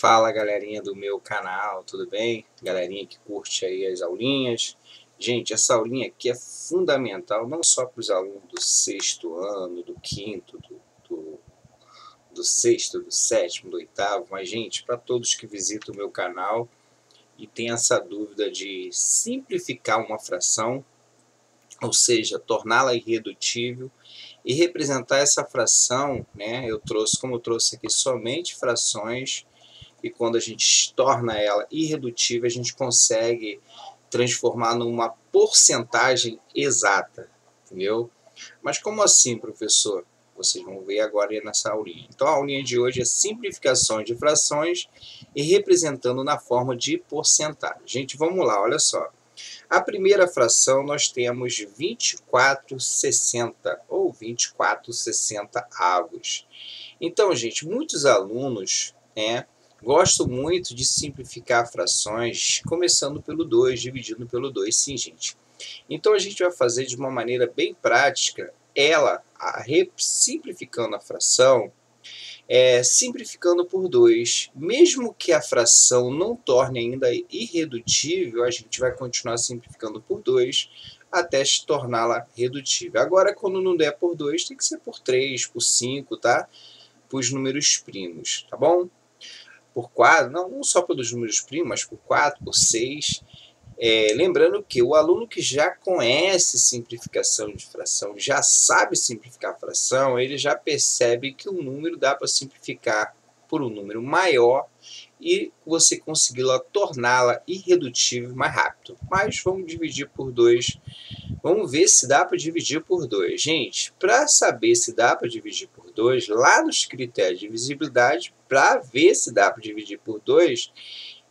Fala, galerinha do meu canal, tudo bem? Galerinha que curte aí as aulinhas. Gente, essa aulinha aqui é fundamental não só para os alunos do sexto ano, do quinto, do sexto, do sétimo, do oitavo, mas, gente, para todos que visitam o meu canal e tem essa dúvida de simplificar uma fração, ou seja, torná-la irredutível e representar essa fração, né? Como eu trouxe aqui somente frações, e quando a gente torna ela irredutível, a gente consegue transformar numa porcentagem exata, entendeu? Mas como assim, professor? Vocês vão ver agora nessa aulinha. Então, a aulinha de hoje é simplificações de frações e representando na forma de porcentagem. Gente, vamos lá, olha só. A primeira fração nós temos 24/60 ou 24/60 avos. Então, gente, muitos alunos, gosto muito de simplificar frações, começando pelo 2, dividindo pelo 2, sim, gente. Então, a gente vai fazer de uma maneira bem prática, simplificando a fração, simplificando por 2. Mesmo que a fração não torne ainda irredutível, a gente vai continuar simplificando por 2, até se torná-la redutível. Agora, quando não der por 2, tem que ser por 3, por 5, tá? Por os números primos, tá bom? Por 4, não só pelos números primos, mas por 4, por 6. Lembrando que o aluno que já conhece simplificação de fração, já sabe simplificar a fração, ele já percebe que o número dá para simplificar por um número maior e você conseguir torná-la irredutível mais rápido. Mas vamos dividir por 2. Vamos ver se dá para dividir por 2. Gente, para saber se dá para dividir por 2, lá nos critérios de divisibilidade, para ver se dá para dividir por 2,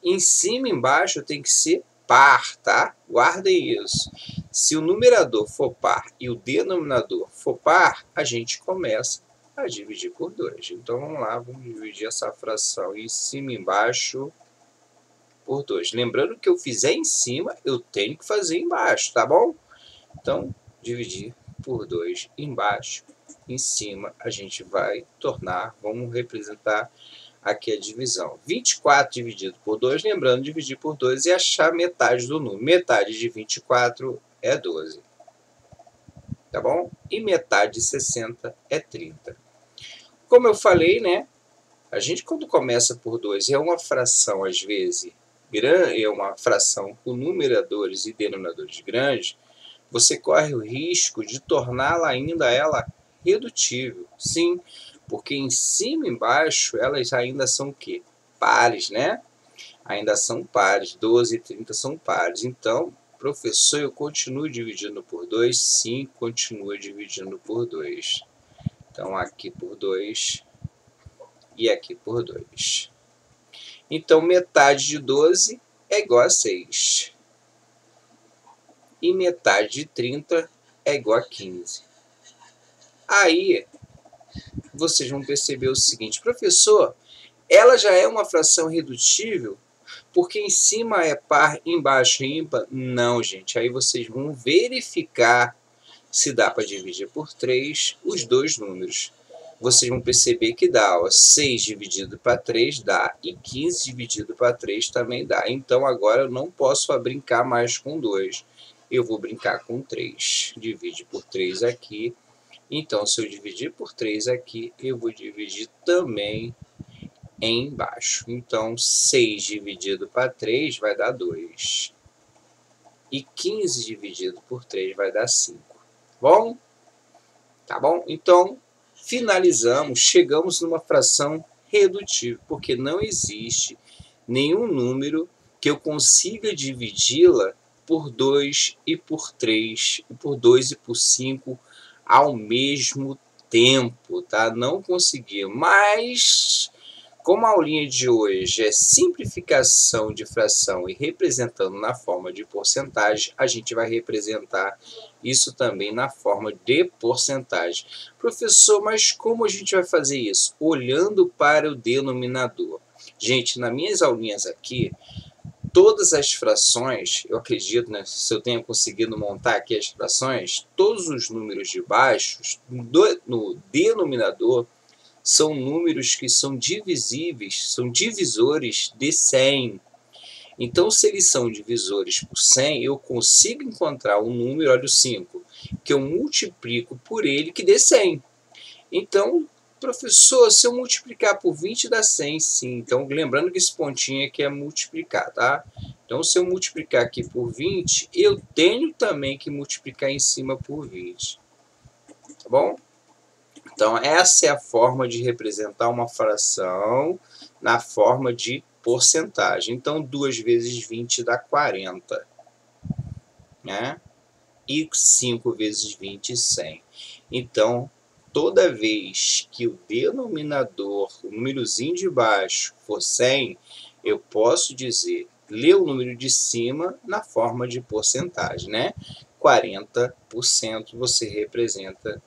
em cima e embaixo tem que ser par, tá? Guardem isso. Se o numerador for par e o denominador for par, a gente começa a dividir por 2. Então, vamos lá, vamos dividir essa fração em cima e embaixo por 2. Lembrando que eu fizer em cima, eu tenho que fazer embaixo, tá bom? Então, dividir por 2 embaixo, em cima, a gente vai tornar, vamos representar aqui a divisão. 24 dividido por 2, lembrando, dividir por 2 e achar metade do número. Metade de 24 é 12. Tá bom? E metade de 60 é 30. Como eu falei, né? A gente, quando começa por 2, é uma fração, às vezes, grande, é uma fração com numeradores e denominadores grandes, você corre o risco de torná-la ainda redutível. Sim, porque em cima e embaixo elas ainda são o quê? Pares, né? Ainda são pares, 12 e 30 são pares. Então, professor, eu continuo dividindo por 2? Sim, continuo dividindo por 2. Então, aqui por 2 e aqui por 2. Então, metade de 12 é igual a 6. E metade de 30 é igual a 15. Aí, vocês vão perceber o seguinte, professor, ela já é uma fração redutível porque em cima é par, embaixo é ímpar? Não, gente. Aí vocês vão verificar se dá para dividir por 3 os dois números. Vocês vão perceber que dá, ó, 6 dividido para 3 dá, e 15 dividido para 3 também dá. Então, agora eu não posso brincar mais com 2. Eu vou brincar com 3. Divide por 3 aqui. Então, se eu dividir por 3 aqui, eu vou dividir também embaixo. Então, 6 dividido para 3 vai dar 2. E 15 dividido por 3 vai dar 5. Bom? Tá bom? Então, finalizamos, chegamos numa fração redutível, porque não existe nenhum número que eu consiga dividi-la por 2 e por 3, por 2 e por 5 ao mesmo tempo, tá? Não consegui, mas como a aulinha de hoje é simplificação de fração e representando na forma de porcentagem, a gente vai representar isso também na forma de porcentagem. Professor, mas como a gente vai fazer isso? Olhando para o denominador. Gente, nas minhas aulinhas aqui, todas as frações, eu acredito, né, se eu tenha conseguido montar aqui as frações, todos os números de baixo, no denominador, são números que são divisíveis, são divisores de 100. Então, se eles são divisores por 100, eu consigo encontrar um número, olha o 5, que eu multiplico por ele que dê 100. Então, professor, se eu multiplicar por 20 dá 100, sim. Então, lembrando que esse pontinho aqui é multiplicar, tá? Então, se eu multiplicar aqui por 20, eu tenho também que multiplicar em cima por 20. Tá bom? Então, essa é a forma de representar uma fração na forma de porcentagem. Então, 2 vezes 20 dá 40. Né? E 5 vezes 20, 100. Então, toda vez que o denominador, o númerozinho de baixo, for 100, eu posso dizer, ler o número de cima na forma de porcentagem, né? 40% você representa,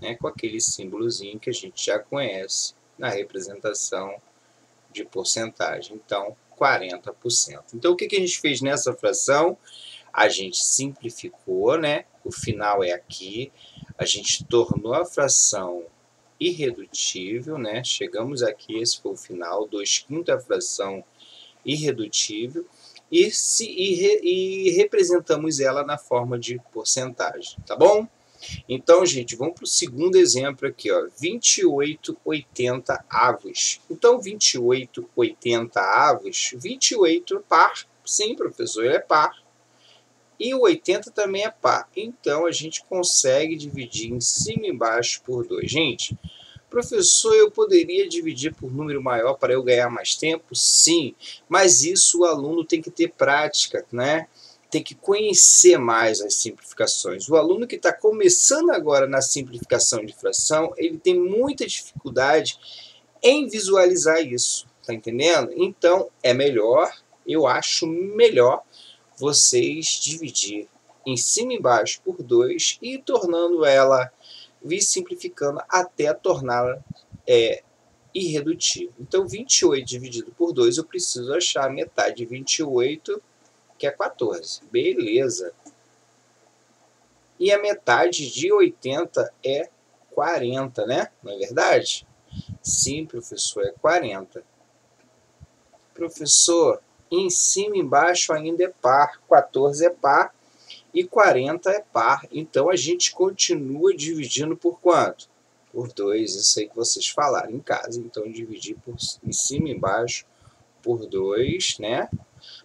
né, com aquele símbolozinho que a gente já conhece na representação de porcentagem. Então, 40%. Então, o que a gente fez nessa fração? A gente simplificou, né? O final é aqui. A gente tornou a fração irredutível, né? Chegamos aqui, esse foi o final, 2/5 da fração irredutível. E representamos ela na forma de porcentagem, tá bom? Então, gente, vamos para o segundo exemplo aqui, ó, 28/80. Então, 28/80, 28 é par. Sim, professor, ele é par. E o 80 também é par. Então, a gente consegue dividir em cima e embaixo por 2. Gente, professor, eu poderia dividir por número maior para eu ganhar mais tempo? Sim, mas isso o aluno tem que ter prática, né? Tem que conhecer mais as simplificações. O aluno que está começando agora na simplificação de fração, ele tem muita dificuldade em visualizar isso, tá entendendo? Então, é melhor, eu acho melhor vocês dividir em cima e embaixo por 2 e tornando ela, simplificando até torná-la irredutível. Então, 28 dividido por 2, eu preciso achar a metade de 28, que é 14. Beleza. E a metade de 80 é 40, né? Não é verdade? Sim, professor, é 40. Professor, em cima e embaixo ainda é par. 14 é par e 40 é par. Então, a gente continua dividindo por quanto? Por 2. Isso aí que vocês falaram em casa. Então, dividir em cima e embaixo por 2, né?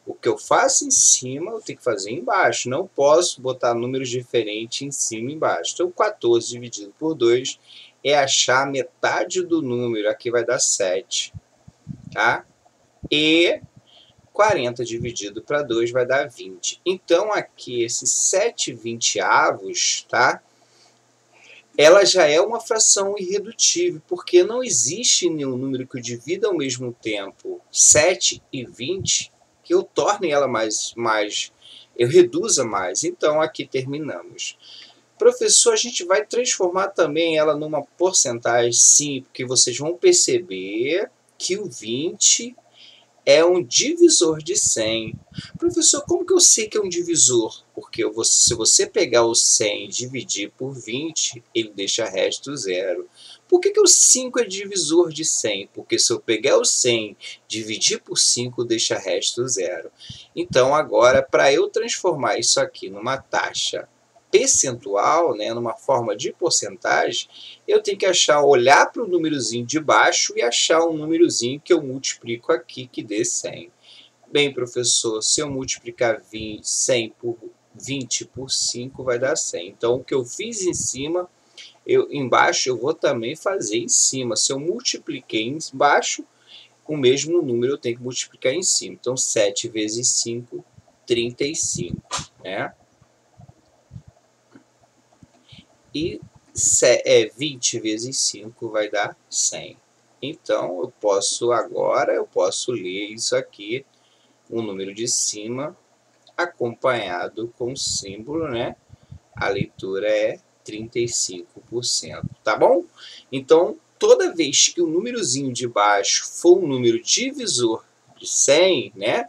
O que eu faço em cima, eu tenho que fazer embaixo. Não posso botar números diferentes em cima e embaixo. Então, 14 dividido por 2 é achar a metade do número. Aqui vai dar 7. Tá? E 40 dividido para 2 vai dar 20. Então, aqui, esses 7/20, tá? Ela já é uma fração irredutível, porque não existe nenhum número que eu divida ao mesmo tempo 7 e 20, que eu torne ela eu reduza mais. Então, aqui terminamos. Professor, a gente vai transformar também ela numa porcentagem? Sim, porque vocês vão perceber que o 20 é um divisor de 100. Professor, como que eu sei que é um divisor? Porque se você pegar o 100 e dividir por 20, ele deixa resto 0. Por que o 5 é divisor de 100? Porque se eu pegar o 100 e dividir por 5, deixa resto 0. Então, agora, para eu transformar isso aqui numa taxa percentual, né, numa forma de porcentagem, eu tenho que olhar para o númerozinho de baixo e achar um númerozinho que eu multiplico aqui, que dê 100. Bem, professor, se eu multiplicar 100 por 20 por 5, vai dar 100. Então, o que eu fiz em cima, embaixo eu vou também fazer em cima. Se eu multipliquei embaixo, o mesmo número eu tenho que multiplicar em cima. Então, 7 vezes 5, 35, né? E 20 vezes 5 vai dar 100. Então, eu posso ler isso aqui, o número de cima, acompanhado com o símbolo, né? A leitura é 35%, tá bom? Então, toda vez que o númerozinho de baixo for um número divisor de 100, né?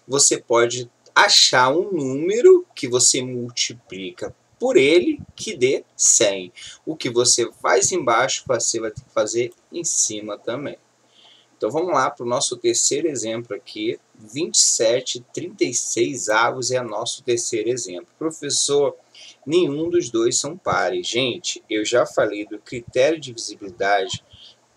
Você pode achar um número que você multiplica por ele que dê 100. O que você faz embaixo, você vai ter que fazer em cima também. Então vamos lá para o nosso terceiro exemplo aqui. 27,36 avos é nosso terceiro exemplo. Professor, nenhum dos dois são pares. Gente, eu já falei do critério de divisibilidade.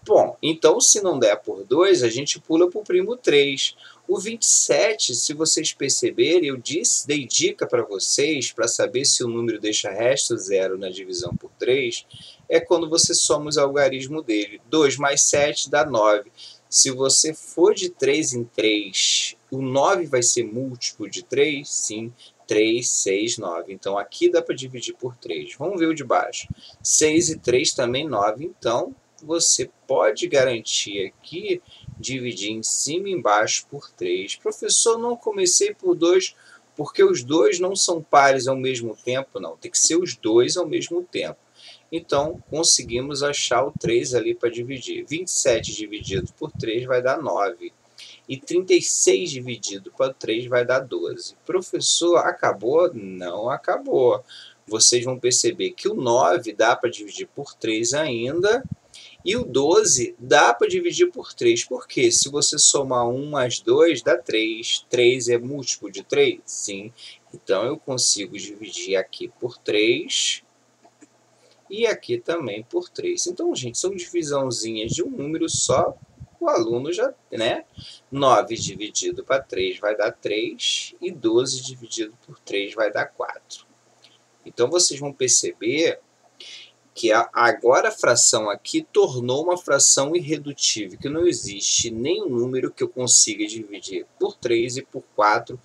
Bom, então se não der por 2, a gente pula para o primo 3. O 27, se vocês perceberem, eu dei dica para vocês para saber se o número deixa resto zero na divisão por 3, é quando você soma os algarismos dele. 2 mais 7 dá 9. Se você for de 3 em 3, o 9 vai ser múltiplo de 3? Sim, 3, 6, 9. Então aqui dá para dividir por 3. Vamos ver o de baixo. 6 e 3 também 9. Então você pode garantir aqui dividir em cima e embaixo por 3. Professor, não comecei por 2 porque os dois não são pares ao mesmo tempo. Não, tem que ser os dois ao mesmo tempo. Então, conseguimos achar o 3 ali para dividir. 27 dividido por 3 vai dar 9. E 36 dividido por 3 vai dar 12. Professor, acabou? Não acabou. Vocês vão perceber que o 9 dá para dividir por 3 ainda. E o 12 dá para dividir por 3. Por quê? Se você somar 1 mais 2, dá 3. 3 é múltiplo de 3? Sim. Então, eu consigo dividir aqui por 3 e aqui também por 3. Então, gente, são divisãozinhas de um número só. O aluno já, né? 9 dividido para 3 vai dar 3. E 12 dividido por 3 vai dar 4. Então, vocês vão perceber que agora a fração aqui tornou uma fração irredutível, que não existe nenhum número que eu consiga dividir por 3 e por 4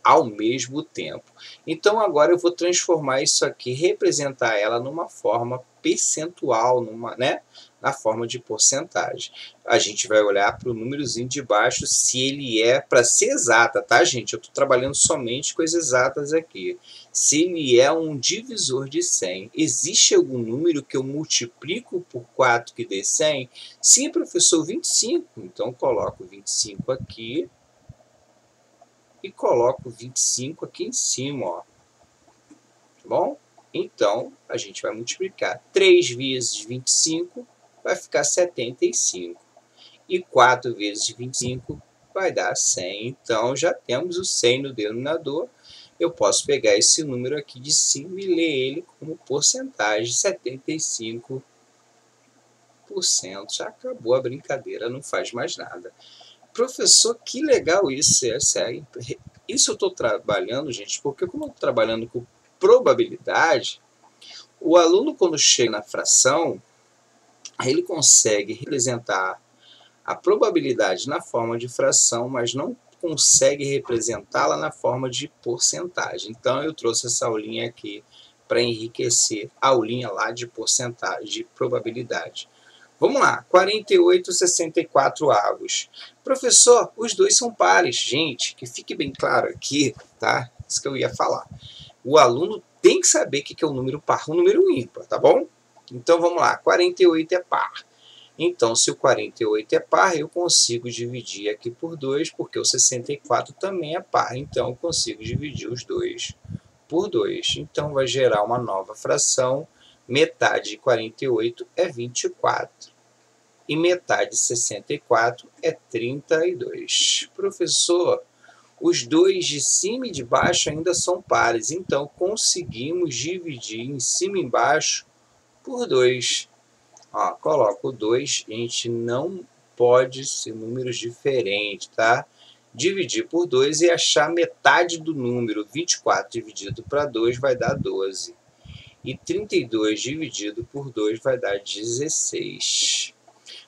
ao mesmo tempo. Então agora eu vou transformar isso aqui, representar ela numa forma percentual, na forma de porcentagem. A gente vai olhar para o númerozinho de baixo se ele é, para ser exata, tá, gente? Eu estou trabalhando somente com as exatas aqui. Se ele é um divisor de 100. Existe algum número que eu multiplico por 4 que dê 100? Sim, professor, 25. Então coloco 25 aqui e coloco 25 aqui em cima, ó. Tá bom? Então, a gente vai multiplicar 3 vezes 25 vai ficar 75. E 4 vezes 25 vai dar 100. Então, já temos o 100 no denominador. Eu posso pegar esse número aqui de 5 e ler ele como porcentagem, 75%. Já acabou a brincadeira, não faz mais nada. Professor, que legal isso. Isso eu estou trabalhando, gente, porque como eu estou trabalhando com probabilidade, o aluno, quando chega na fração, ele consegue representar a probabilidade na forma de fração, mas não consegue representá-la na forma de porcentagem. Então, eu trouxe essa aulinha aqui para enriquecer a aulinha lá de porcentagem, de probabilidade. Vamos lá, 48, 64 avos. Professor, os dois são pares. Gente, que fique bem claro aqui, tá? Isso que eu ia falar. O aluno tem que saber o que é um número par e um número ímpar, tá bom? Então, vamos lá, 48 é par. Então, se o 48 é par, eu consigo dividir aqui por 2, porque o 64 também é par. Então, eu consigo dividir os dois por 2. Então, vai gerar uma nova fração. Metade de 48 é 24. E metade de 64 é 32. Professor, os dois de cima e de baixo ainda são pares. Então, conseguimos dividir em cima e embaixo por 2. Ó, coloco 2, a gente não pode ser números diferentes, tá? Dividir por 2 e achar metade do número. 24 dividido para 2 vai dar 12. E 32 dividido por 2 vai dar 16.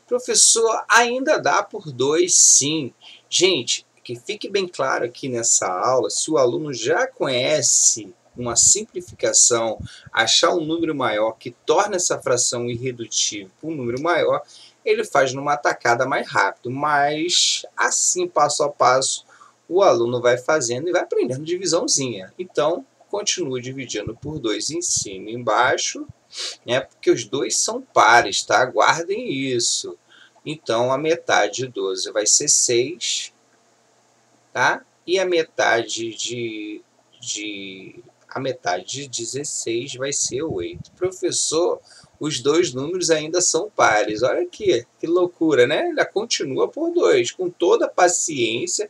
Professor, ainda dá por 2, sim. Gente, que fique bem claro aqui nessa aula, se o aluno já conhece uma simplificação, achar um número maior que torna essa fração irredutível para um número maior, ele faz numa tacada mais rápido. Mas, assim, passo a passo, o aluno vai fazendo e vai aprendendo divisãozinha. Então, continue dividindo por 2 em cima e embaixo, né? Porque os dois são pares, tá? Guardem isso. Então, a metade de 12 vai ser 6, tá? E a metade a metade de 16 vai ser 8. Professor, os dois números ainda são pares. Olha aqui, que loucura, né? Ela continua por 2, com toda a paciência,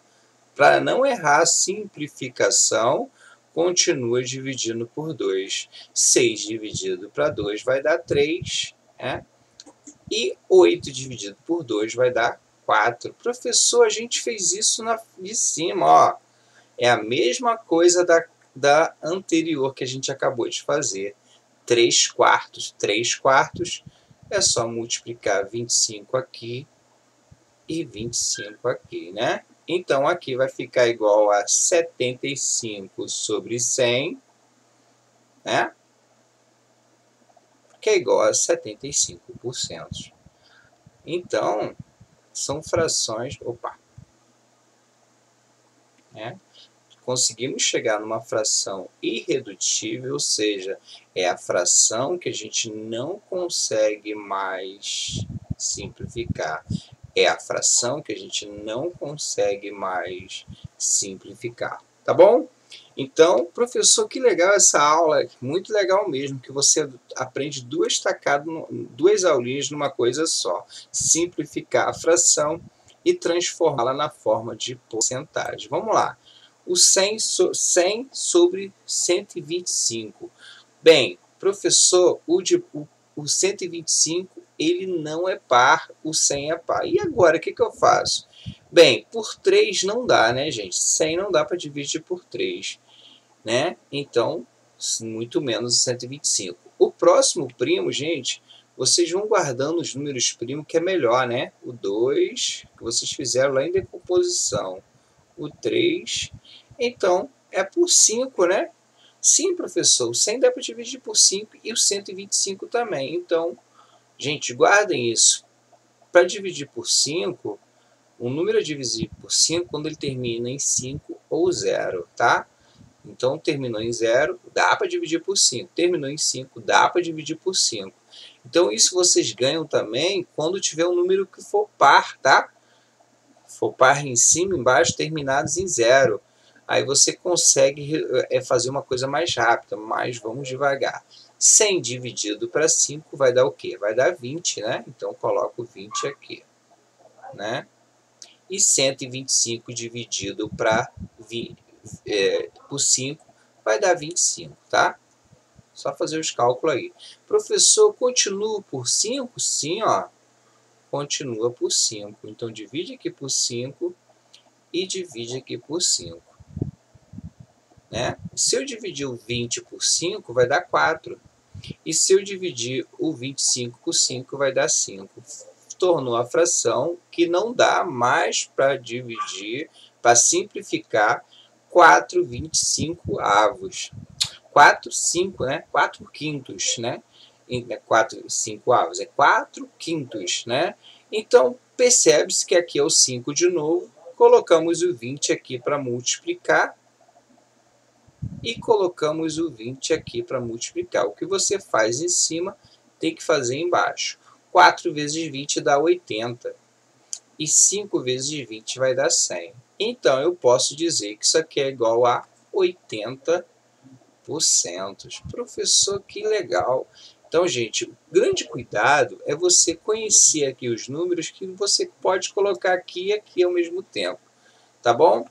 para não errar a simplificação, continua dividindo por 2. 6 dividido para 2 vai dar 3, né? E 8 dividido por 2 vai dar 4. Professor, a gente fez isso de cima, ó. É a mesma coisa da anterior que a gente acabou de fazer. 3 quartos. 3 quartos é só multiplicar 25 aqui e 25 aqui, né? Então, aqui vai ficar igual a 75 sobre 100, né? Que é igual a 75%. Então, são frações... Opa! Né? Conseguimos chegar numa fração irredutível, ou seja, é a fração que a gente não consegue mais simplificar. É a fração que a gente não consegue mais simplificar. Tá bom? Então, professor, que legal essa aula, muito legal mesmo, que você aprende duas aulinhas numa coisa só. Simplificar a fração e transformá-la na forma de porcentagem. Vamos lá. O 100 sobre 125. Bem, professor, o 125 ele não é par, o 100 é par. E agora, o que eu faço? Bem, por 3 não dá, né, gente? 100 não dá para dividir por 3, né? Então, muito menos o 125. O próximo primo, gente, vocês vão guardando os números primos, que é melhor, né? O 2, que vocês fizeram lá em decomposição. O 3, então, é por 5, né? Sim, professor, o 100 dá para dividir por 5 e o 125 também. Então, gente, guardem isso. Para dividir por 5, o número é divisível por 5 quando ele termina em 5 ou 0, tá? Então, terminou em 0, dá para dividir por 5. Terminou em 5, dá para dividir por 5. Então, isso vocês ganham também quando tiver um número que for par, tá? For par em cima e embaixo, terminados em 0. Aí você consegue fazer uma coisa mais rápida, mas vamos devagar. 100 dividido para 5 vai dar o quê? Vai dar 20, né? Então, coloco 20 aqui, né? E 125 dividido por 5 vai dar 25, tá? Só fazer os cálculos aí. Professor, continua por 5? Sim, ó. Continua por 5. Então, divide aqui por 5 e divide aqui por 5. Né? Se eu dividir o 20 por 5, vai dar 4. E se eu dividir o 25 por 5, vai dar 5. Tornou a fração que não dá mais para dividir, para simplificar, 4/25. 4, 5, né? 4 quintos, né? 4, 5 avos, é 4 quintos, né? Então, percebe-se que aqui é o 5 de novo. Colocamos o 20 aqui para multiplicar. E colocamos o 20 aqui para multiplicar. O que você faz em cima, tem que fazer embaixo. 4 vezes 20 dá 80. E 5 vezes 20 vai dar 100. Então, eu posso dizer que isso aqui é igual a 80%. Professor, que legal! Então, gente, o grande cuidado é você conhecer aqui os números que você pode colocar aqui e aqui ao mesmo tempo. Tá bom?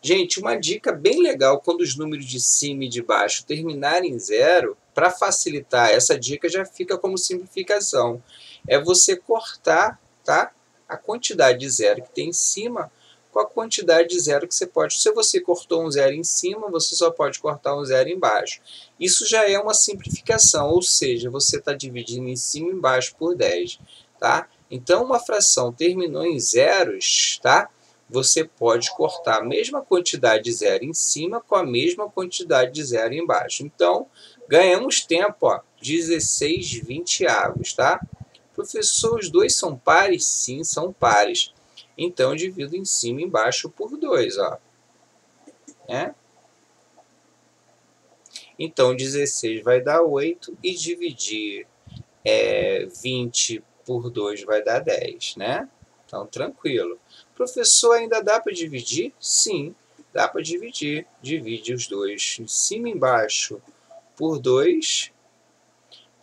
Gente, uma dica bem legal, quando os números de cima e de baixo terminarem em 0, para facilitar, essa dica já fica como simplificação. É você cortar, tá, a quantidade de 0 que tem em cima com a quantidade de 0 que você pode. Se você cortou um 0 em cima, você só pode cortar um 0 embaixo. Isso já é uma simplificação, ou seja, você está dividindo em cima e embaixo por 10. Tá? Então, uma fração terminou em zeros, tá? Você pode cortar a mesma quantidade de 0 em cima com a mesma quantidade de 0 embaixo. Então, ganhamos tempo, ó, 16/20, tá? Professor, os dois são pares? Sim, são pares. Então, eu divido em cima e embaixo por 2, ó. Né? Então, 16 vai dar 8 e dividir 20 por 2 vai dar 10, né? Então, tranquilo. Professor, ainda dá para dividir? Sim, Dá para dividir. Divide os dois em cima e embaixo por 2.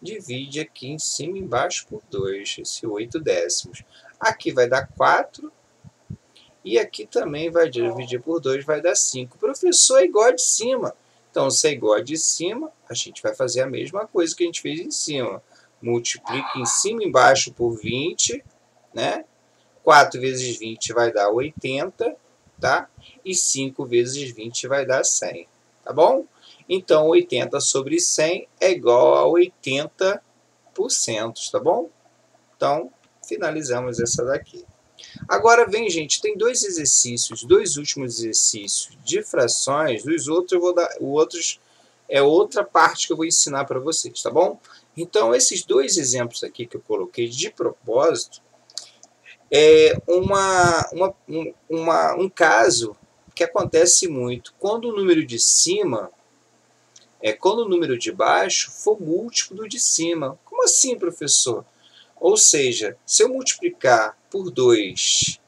Divide aqui em cima e embaixo por 2. Esse 8 décimos. Aqui vai dar 4. E aqui também vai dividir por 2, vai dar 5. Professor, é igual a de cima. Então, se é igual a de cima, a gente vai fazer a mesma coisa que a gente fez em cima. Multiplica em cima e embaixo por 20, né? 4 vezes 20 vai dar 80, tá? E 5 vezes 20 vai dar 100, tá bom? Então, 80 sobre 100 é igual a 80%, tá bom? Então, finalizamos essa daqui. Agora vem, gente, tem dois exercícios, dois últimos exercícios de frações, dos outros eu vou dar, os outros é outra parte que eu vou ensinar para vocês, tá bom? Então, esses dois exemplos aqui que eu coloquei de propósito, é um caso que acontece muito quando o número de cima, quando o número de baixo for múltiplo do de cima. Como assim, professor? Ou seja, se eu multiplicar por 2,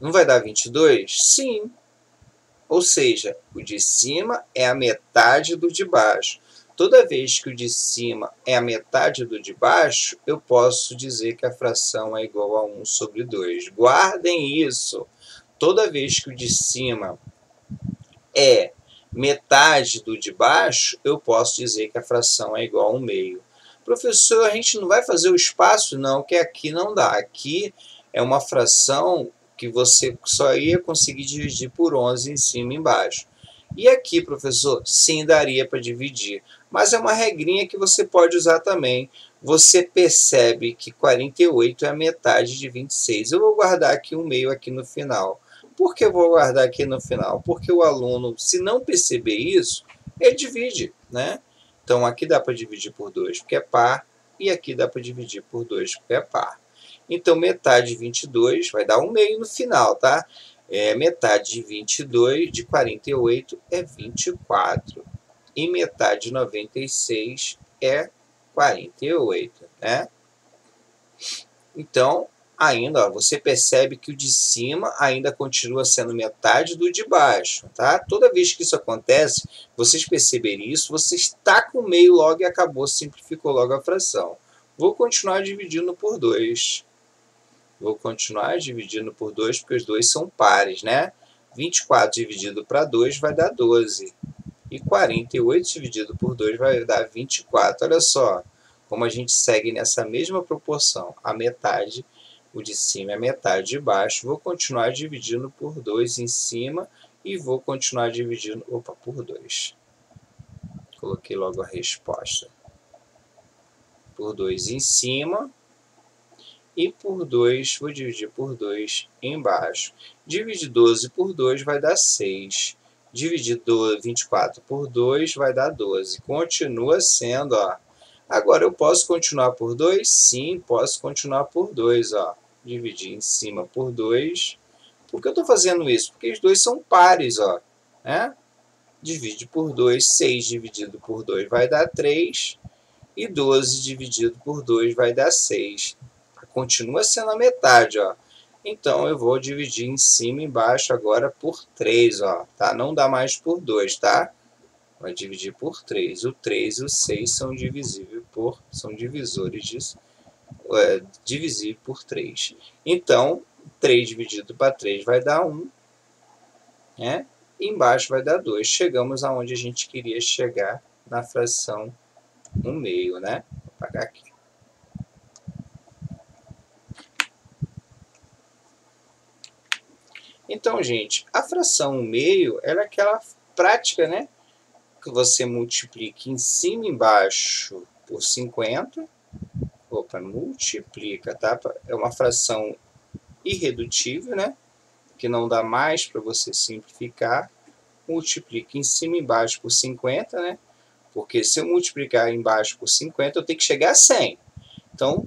não vai dar 22? Sim. Ou seja, o de cima é a metade do de baixo. Toda vez que o de cima é a metade do de baixo, eu posso dizer que a fração é igual a 1 sobre 2. Guardem isso. Toda vez que o de cima é metade do de baixo, eu posso dizer que a fração é igual a 1 meio. Professor, a gente não vai fazer o espaço? Não, que aqui não dá. Aqui é uma fração que você só ia conseguir dividir por 11 em cima e embaixo. E aqui, professor, sim, daria para dividir. Mas é uma regrinha que você pode usar também. Você percebe que 48 é a metade de 26. Eu vou guardar aqui um meio aqui no final. Por que eu vou guardar aqui no final? Porque o aluno, se não perceber isso, ele divide, né? Então, aqui dá para dividir por 2, porque é par, e aqui dá para dividir por 2, porque é par. Então, metade de 22 vai dar 1 meio no final, tá? Metade de 22, de 48, é 24. E metade de 96 é 48, né? Então, ainda, ó, você percebe que o de cima ainda continua sendo metade do de baixo, tá? Toda vez que isso acontece, vocês perceberem isso, você está com meio logo e acabou, simplificou logo a fração. Vou continuar dividindo por 2. Vou continuar dividindo por 2, porque os dois são pares, né? 24 dividido para 2 vai dar 12. E 48 dividido por 2 vai dar 24. Olha só como a gente segue nessa mesma proporção. A metade, o de cima é metade de baixo. Vou continuar dividindo por 2 em cima e vou continuar dividindo por 2. Coloquei logo a resposta. Por 2 em cima. E por 2, vou dividir por 2 embaixo. Dividir 12 por 2 vai dar 6. Dividir 24 por 2 vai dar 12. Continua sendo, ó. Agora, eu posso continuar por 2? Sim, posso continuar por 2, ó. Dividir em cima por 2. Por que eu estou fazendo isso? Porque os dois são pares, ó. Né? Divide por 2, 6 dividido por 2 vai dar 3. E 12 dividido por 2 vai dar 6. Continua sendo a metade, ó. Então, eu vou dividir em cima e embaixo agora por 3, ó. Tá? Não dá mais por 2, tá? Vai dividir por 3. O 3 e o 6 são divisíveis são divisores disso. Divisível por 3. Então, 3 dividido para 3 vai dar 1. Né? E embaixo vai dar 2. Chegamos aonde a gente queria chegar na fração 1 meio, né? Vou apagar aqui. Então, gente, a fração 1 meio ela é aquela prática, né? Que você multiplica em cima e embaixo por 50. Opa, multiplica, tá? É uma fração irredutível, né? Que não dá mais para você simplificar. Multiplica em cima e embaixo por 50, né? Porque se eu multiplicar embaixo por 50, eu tenho que chegar a 100. Então,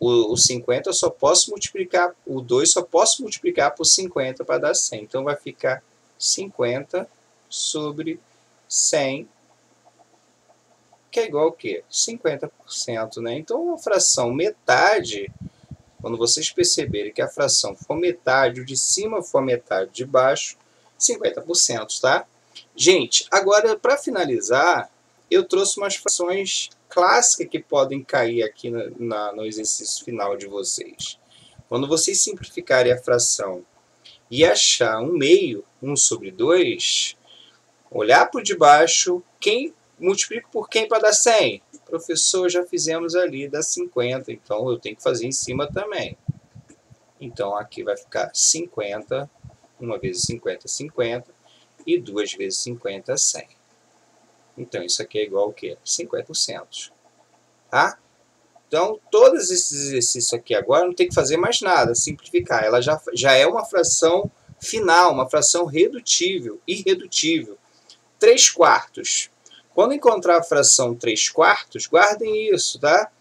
o 50 eu só posso multiplicar, o 2 só posso multiplicar por 50 para dar 100. Então, vai ficar 50 sobre 100, que é igual ao quê? 50%, né? Então, a fração metade, quando vocês perceberem que a fração for metade, o de cima for metade de baixo, 50%, tá? Gente, agora para finalizar, eu trouxe umas frações clássicas que podem cair aqui no exercício final de vocês. Quando vocês simplificarem a fração e achar um meio, 1 sobre 2, olhar por debaixo, quem multiplica por quem para dar 100? Professor, já fizemos ali, dá 50, então eu tenho que fazer em cima também. Então aqui vai ficar 50, 1 vezes 50, 50, e 2 vezes 50, 100. Então isso aqui é igual ao quê? 50%. Tá? Então, todos esses exercícios aqui agora não tem que fazer mais nada, simplificar. Ela já é uma fração final, uma fração redutível, irredutível. 3/4. Quando encontrar a fração 3/4, guardem isso, tá?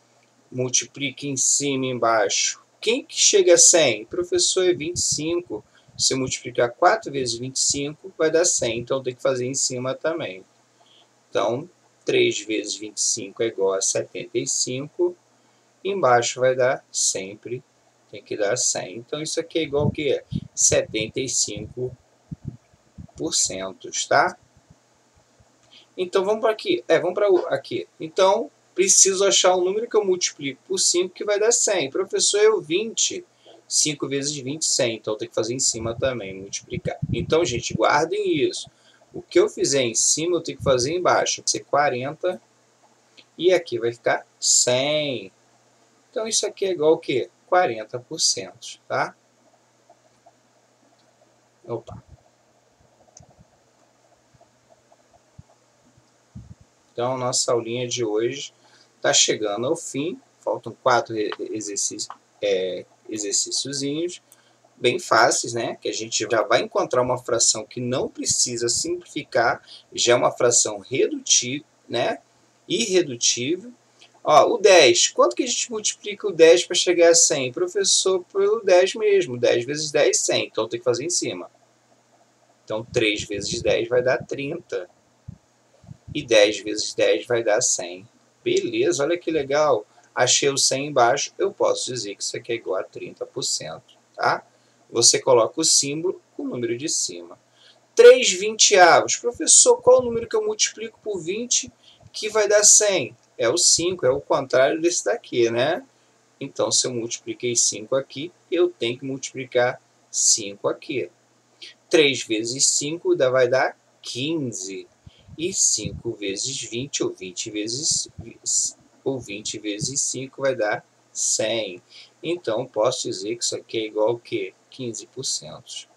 Multiplique em cima e embaixo. Quem que chega a 100? Professor, é 25. Se multiplicar 4 vezes 25, vai dar 100. Então, tem que fazer em cima também. Então, 3 vezes 25 é igual a 75. Embaixo vai dar sempre, tem que dar 100. Então, isso aqui é igual ao que? 75%, tá? Então, vamos para aqui. Vamos para aqui. Então, preciso achar um número que eu multiplico por 5 que vai dar 100. Professor, eu 20. 5 vezes 20, 100. Então, tem que fazer em cima também, multiplicar. Então, gente, guardem isso. O que eu fizer em cima, eu tenho que fazer embaixo. Vai ser 40. E aqui vai ficar 100. Então, isso aqui é igual ao quê? 40%, tá? Opa. Então, nossa aulinha de hoje está chegando ao fim. Faltam 4 exercíciozinhos bem fáceis, né? Que a gente já vai encontrar uma fração que não precisa simplificar, já é uma fração redutível, né? Irredutível. Ó, o 10. Quanto que a gente multiplica o 10 para chegar a 100? Professor, pelo 10 mesmo. 10 vezes 10, 100. Então, tem que fazer em cima. Então, 3 vezes 10 vai dar 30. E 10 vezes 10 vai dar 100. Beleza, olha que legal. Achei o 100 embaixo, eu posso dizer que isso aqui é igual a 30%. Tá? Você coloca o símbolo com o número de cima. 3 vinteavos. Professor, qual o número que eu multiplico por 20 que vai dar 100? É o 5, é o contrário desse daqui, né? Então, se eu multipliquei 5 aqui, eu tenho que multiplicar 5 aqui. 3 vezes 5 vai dar 15. E 5 vezes 20, ou 20 vezes 5, vai dar 100. Então, posso dizer que isso aqui é igual ao quê? 15%.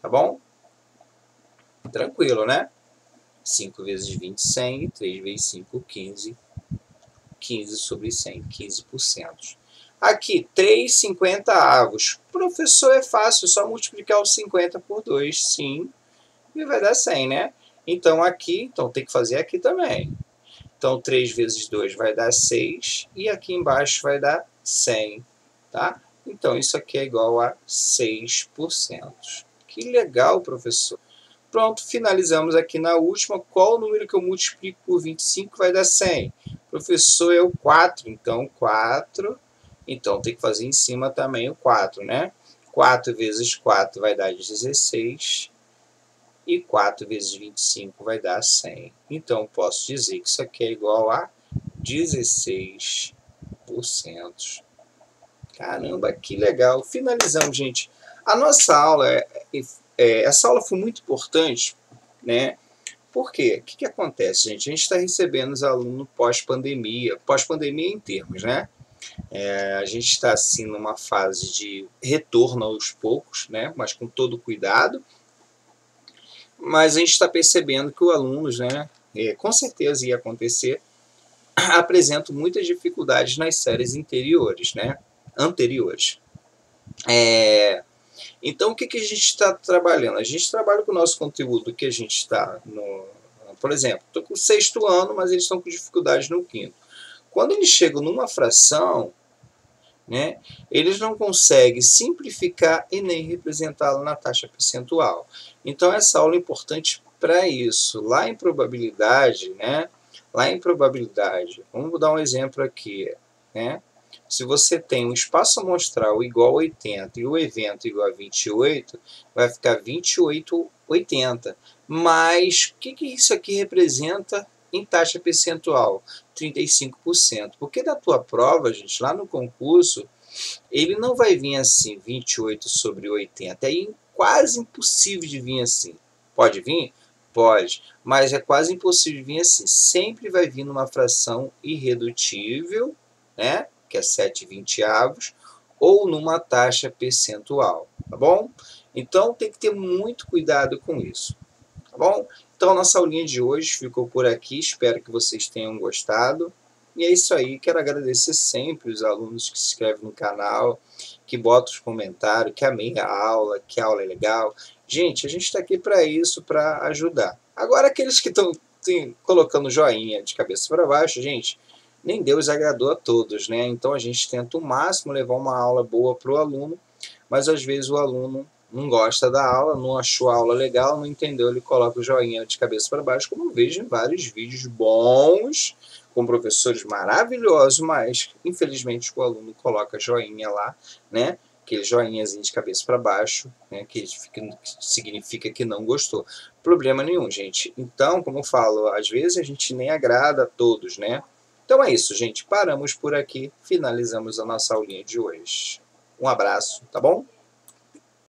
Tá bom? Tranquilo, né? 5 vezes 20, 100. E 3 vezes 5, 15. 15 sobre 100, 15%. Aqui, 3 50avos. Professor, é fácil, só multiplicar o 50 por 2, sim. E vai dar 100, né? Então, aqui, tem que fazer aqui também. Então, 3 vezes 2 vai dar 6. E aqui embaixo vai dar 100. Tá? Então, isso aqui é igual a 6%. Que legal, professor. Pronto, finalizamos aqui na última. Qual o número que eu multiplico por 25 vai dar 100? Professor, é o 4. Então, 4. Então, tem que fazer em cima também o 4, né? 4 vezes 4 vai dar 16. E 4 vezes 25 vai dar 100. Então, posso dizer que isso aqui é igual a 16%. Caramba, que legal. Finalizamos, gente. A nossa aula, essa aula foi muito importante, né? Por quê? O que acontece, gente? A gente está recebendo os alunos pós-pandemia em termos, né? A gente está, assim, numa fase de retorno aos poucos, né? Mas com todo cuidado. Mas a gente está percebendo que os alunos, né? Com certeza ia acontecer, apresentam muitas dificuldades nas séries anteriores. Então, o que a gente está trabalhando? A gente trabalha com o nosso conteúdo que a gente está por exemplo, estou com o 6º ano, mas eles estão com dificuldade no 5º. Quando eles chegam numa fração, né, eles não conseguem simplificar e nem representá-la na taxa percentual. Então, essa aula é importante para isso. Lá em probabilidade, vamos dar um exemplo aqui, né? Se você tem um espaço amostral igual a 80 e o evento igual a 28, vai ficar 28,80. Mas o que isso aqui representa em taxa percentual? 35%. Porque da tua prova, gente, lá no concurso, ele não vai vir assim, 28 sobre 80. É quase impossível de vir assim. Pode vir? Pode, mas é quase impossível de vir assim. Sempre vai vir numa fração irredutível, né? Que é 7/20, ou numa taxa percentual, tá bom? Então tem que ter muito cuidado com isso, tá bom? Então a nossa aulinha de hoje ficou por aqui, espero que vocês tenham gostado. E é isso aí, quero agradecer sempre os alunos que se inscrevem no canal, que botam os comentários, que amei a aula, que a aula é legal. Gente, a gente está aqui para isso, para ajudar. Agora aqueles que estão colocando joinha de cabeça para baixo, gente, nem Deus agradou a todos, né? Então a gente tenta o máximo levar uma aula boa para o aluno, mas às vezes o aluno não gosta da aula, não achou a aula legal, não entendeu, ele coloca o joinha de cabeça para baixo, como eu vejo em vários vídeos bons, com professores maravilhosos, mas infelizmente o aluno coloca joinha lá, né? Aquele joinhazinho de cabeça para baixo, né? Que significa que não gostou. Problema nenhum, gente. Então, como eu falo, às vezes a gente nem agrada a todos, né? Então é isso, gente. Paramos por aqui, finalizamos a nossa aulinha de hoje. Um abraço, tá bom?